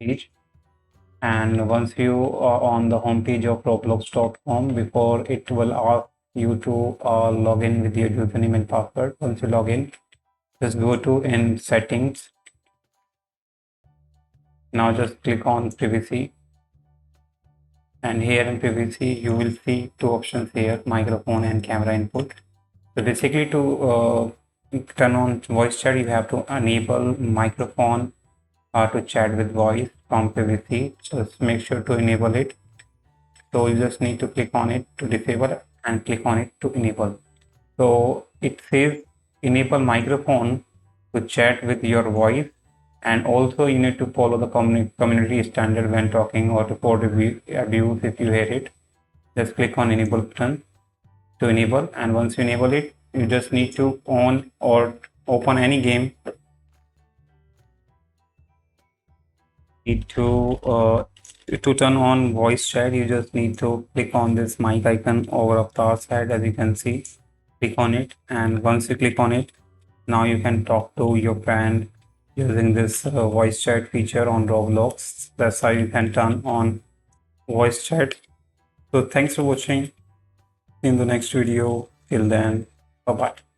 page. And once you are on the homepage of roblox.com, before it will ask you to log in with your username and password. Once you log in, just go to in settings. Now just click on privacy, and here in privacy you will see two options here, microphone and camera input. So basically to turn on voice chat, you have to enable microphone to chat with voice from privacy. Just make sure to enable it. So you just need to click on it to disable and click on it to enable. So it says enable microphone to chat with your voice, and also you need to follow the community standard when talking or report abuse if you hear it. Just click on enable button to enable, and once you enable it, you just need to on or open any game. Need to turn on voice chat, you just need to click on this mic icon over of the side, as you can see. Click on it, and once you click on it, now you can talk to your friend using this voice chat feature on Roblox. That's how you can turn on voice chat. So thanks for watching. In the next video, till then, bye bye.